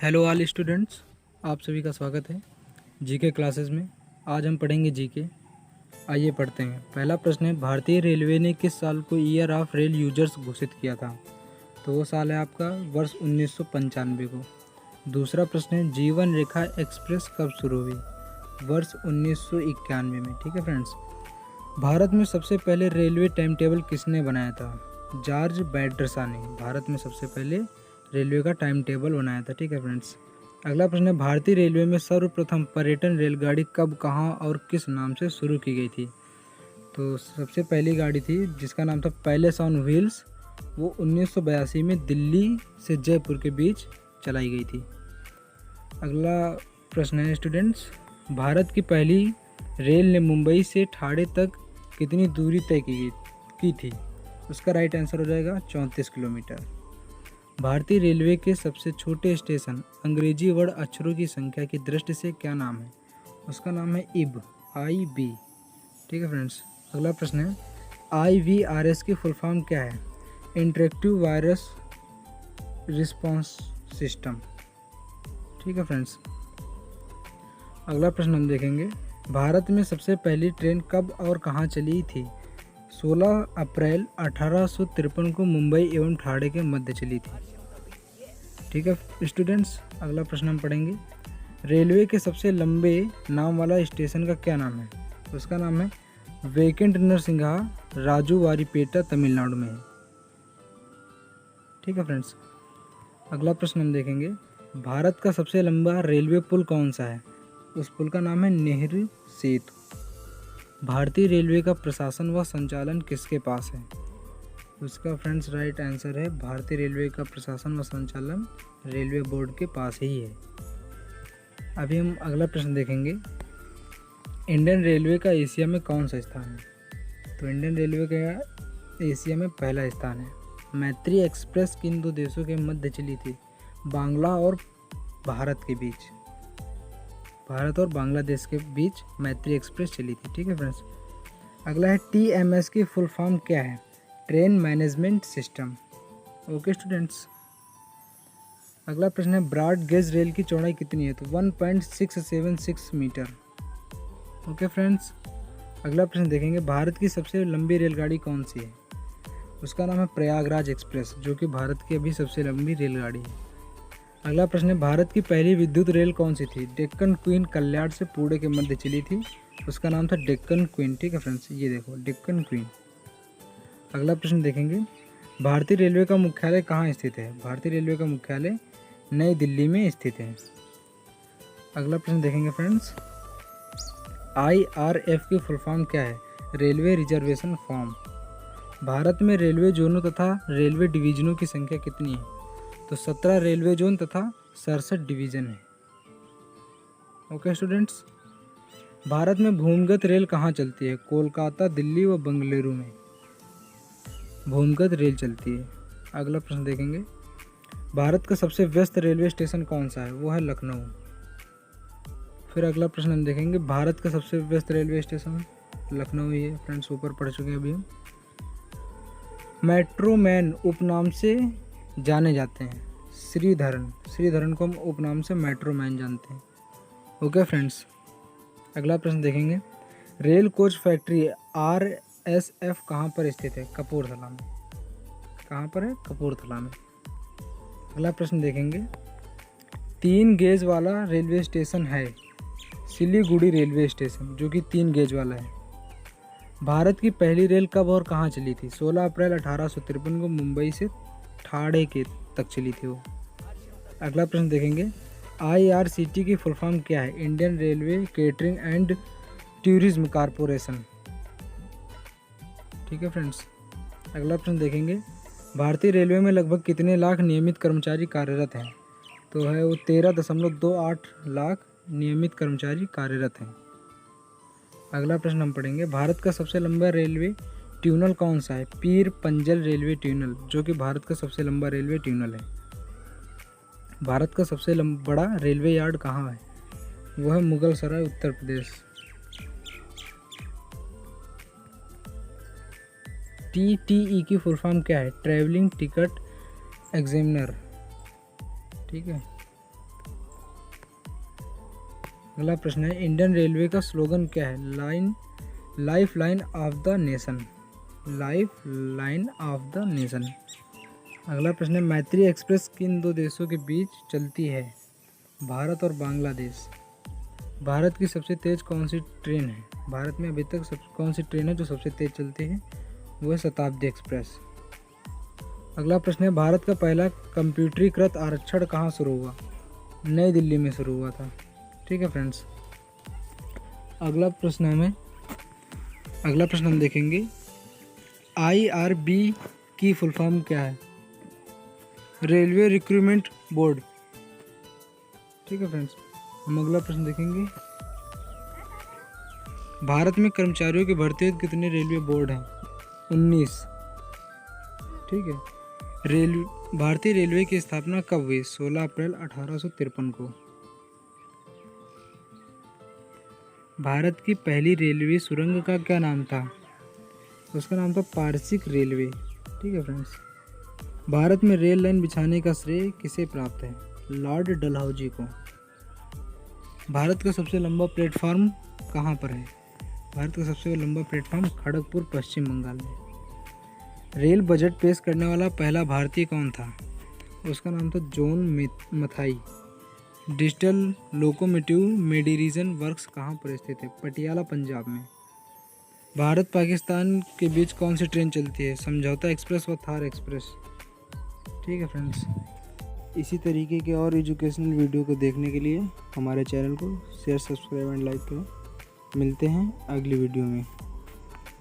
Hello all students, आप सभी का स्वागत है जीके क्लासेस में। आज हम पढ़ेंगे जीके। आइए पढ़ते हैं। पहला प्रश्न है, भारतीय रेलवे ने किस साल को ईयर ऑफ रेल यूजर्स घोषित किया था? तो वो साल है आपका वर्ष 1995 को। दूसरा प्रश्न है, जीवन रेखा एक्सप्रेस कब शुरू हुई? वर्ष 1991 में। ठीक है फ्रेंड्स। भारत में सबसे पहले रेलवे टाइम टेबल किसने बनाया था? जॉर्ज बैटरसा ने भारत में सबसे पहले रेलवे का टाइम टेबल बनाया था। ठीक है फ्रेंड्स। अगला प्रश्न है, भारतीय रेलवे में सर्वप्रथम पर्यटन रेलगाड़ी कब, कहाँ और किस नाम से शुरू की गई थी? तो सबसे पहली गाड़ी थी जिसका नाम था पैलेस ऑन व्हील्स, वो 1982 में दिल्ली से जयपुर के बीच चलाई गई थी। अगला प्रश्न है स्टूडेंट्स, भारत की पहली रेल ने मुंबई से ठाणे तक कितनी दूरी तय की थी? उसका राइट आंसर हो जाएगा 34 किलोमीटर। भारतीय रेलवे के सबसे छोटे स्टेशन अंग्रेजी वर्ड अक्षरों की संख्या की दृष्टि से क्या नाम है? उसका नाम है IB। ठीक है फ्रेंड्स। अगला प्रश्न है, IVRS की फुल फॉर्म क्या है? Interactive virus response system. ठीक है फ्रेंड्स। अगला प्रश्न हम देखेंगे, भारत में सबसे पहली ट्रेन कब और कहाँ चली थी? 16 अप्रैल 1853 को मुंबई एवं ठाणे के मध्य चली थी। ठीक है स्टूडेंट्स। अगला प्रश्न हम पढ़ेंगे, रेलवे के सबसे लंबे नाम वाला स्टेशन का क्या नाम है? उसका नाम है वैकुंठ नरसिंहा, राजूवारीपेटा, तमिलनाडु में है। ठीक है फ्रेंड्स। अगला प्रश्न हम देखेंगे, भारत का सबसे लंबा रेलवे पुल कौन सा है? उस पुल का नाम है नेहरू सेतु। भारतीय रेलवे का प्रशासन व संचालन किसके पास है? उसका फ्रेंड्स राइट आंसर है, भारतीय रेलवे का प्रशासन व संचालन रेलवे बोर्ड के पास ही है। अभी हम अगला प्रश्न देखेंगे, इंडियन रेलवे का एशिया में कौन सा स्थान है? तो इंडियन रेलवे का एशिया में पहला स्थान है। मैत्री एक्सप्रेस किन दो देशों के मध्य चली थी? बांग्ला और भारत के बीच, भारत और बांग्लादेश के बीच मैत्री एक्सप्रेस चली थी। ठीक है फ्रेंड्स। अगला है, TMS की फुल फॉर्म क्या है? Train management system. Okay students. अगला प्रश्न है, ब्रॉड गेज रेल की चौड़ाई कितनी है? तो 1.676 मीटर। Okay friends. अगला प्रश्न देखेंगे, भारत की सबसे लंबी रेलगाड़ी कौन सी है? उसका नाम है प्रयागराज एक्सप्रेस, जो कि भारत की अभी सबसे लंबी रेलगाड़ी है। अगला प्रश्न है, भारत की पहली विद्युत रेल कौन सी थी? डेक्कन क्वीन कल्याण से पुणे के मध्य चली थी, उसका नाम था डेक्कन क्वीन। ठीक है फ्रेंड्स, ये देखो डेक्कन क्वीन। अगला प्रश्न देखेंगे, भारतीय रेलवे का मुख्यालय कहाँ स्थित है? भारतीय रेलवे का मुख्यालय नई दिल्ली में स्थित है। अगला प्रश्न देखेंगे फ्रेंड्स, IRF की फुल फॉर्म क्या है? Railway reservation form. भारत में रेलवे जोनों तथा रेलवे डिवीजनों की संख्या कितनी है? तो 17 रेलवे जोन तथा 67 डिवीजन है। Okay students. भारत में भूमिगत रेल कहाँ चलती है? कोलकाता, दिल्ली व बेंगलुरु में भूमिगत रेल चलती है। अगला प्रश्न देखेंगे, भारत का सबसे व्यस्त रेलवे स्टेशन कौन सा है? वो है लखनऊ। फिर अगला प्रश्न हम देखेंगे, भारत का सबसे व्यस्त रेलवे स्टेशन लखनऊ ही है। फ्रेंड्स ऊपर पढ़ चुके हैं अभी हम। मेट्रो मैन उपनाम से जाने जाते हैं श्रीधरन को हम उपनाम से मेट्रो मैन जानते हैं। Okay friends. अगला प्रश्न देखेंगे, रेल कोच फैक्ट्री RSF कहाँ पर स्थित है? कपूरथला में। कहाँ पर है? कपूरथला में। अगला प्रश्न देखेंगे, 3 गेज वाला रेलवे स्टेशन है सिलीगुड़ी रेलवे स्टेशन, जो कि 3 गेज वाला है। भारत की पहली रेल कब और कहाँ चली थी? 16 अप्रैल 1853 को मुंबई से ठाणे के तक चली थी वो। अगला प्रश्न देखेंगे, IRCT की फुल फॉर्म क्या है? Indian railway catering and tourism corporation. ठीक है फ्रेंड्स। अगला प्रश्न देखेंगे, भारतीय रेलवे में लगभग कितने लाख नियमित कर्मचारी कार्यरत हैं? तो है वो 13.28 लाख नियमित कर्मचारी कार्यरत हैं। अगला प्रश्न हम पढ़ेंगे, भारत का सबसे लंबा रेलवे ट्यूनल कौन सा है? पीर पंजल रेलवे ट्यूनल, जो कि भारत का सबसे लंबा रेलवे ट्यूनल है। भारत का सबसे बड़ा रेलवे यार्ड कहाँ है? वो है मुगल सराय, उत्तर प्रदेश। TTE की फुल फॉर्म क्या है? Travelling ticket examiner. ठीक है। अगला प्रश्न है, इंडियन रेलवे का स्लोगन क्या है? Life line of the nation. Life line of the nation. अगला प्रश्न है, मैत्री एक्सप्रेस किन दो देशों के बीच चलती है? भारत और बांग्लादेश। भारत की सबसे तेज़ कौन सी ट्रेन है? भारत में अभी तक कौन सी ट्रेन है जो सबसे तेज़ चलती है? वो है शताब्दी एक्सप्रेस। अगला प्रश्न है, भारत का पहला कंप्यूटरीकृत आरक्षण कहाँ शुरू हुआ? नई दिल्ली में शुरू हुआ था। ठीक है फ्रेंड्स। अगला प्रश्न हम देखेंगे, IRB की फुल फॉर्म क्या है? Railway recruitment board. ठीक है फ्रेंड्स। हम अगला प्रश्न देखेंगे, भारत में कर्मचारियों की भर्ती हेतु कितने रेलवे बोर्ड हैं? 19। ठीक है। भारतीय रेलवे की स्थापना कब हुई? 16 अप्रैल 1853 को। भारत की पहली रेलवे सुरंग का क्या नाम था? उसका नाम था पारसिक रेलवे। ठीक है फ्रेंड्स। भारत में रेल लाइन बिछाने का श्रेय किसे प्राप्त है? लॉर्ड डलहौजी को। भारत का सबसे लंबा प्लेटफॉर्म कहाँ पर है? भारत का सबसे लंबा प्लेटफॉर्म खड़गपुर, पश्चिम बंगाल में। रेल बजट पेश करने वाला पहला भारतीय कौन था? उसका नाम था John Mathai. Digital locomotive modernisation works कहाँ पर स्थित है? पटियाला, पंजाब में। भारत पाकिस्तान के बीच कौन सी ट्रेन चलती है? समझौता एक्सप्रेस व थार एक्सप्रेस। ठीक है फ्रेंड्स। इसी तरीके के और एजुकेशनल वीडियो को देखने के लिए हमारे चैनल को शेयर, सब्सक्राइब एंड लाइक करें। मिलते हैं अगली वीडियो में।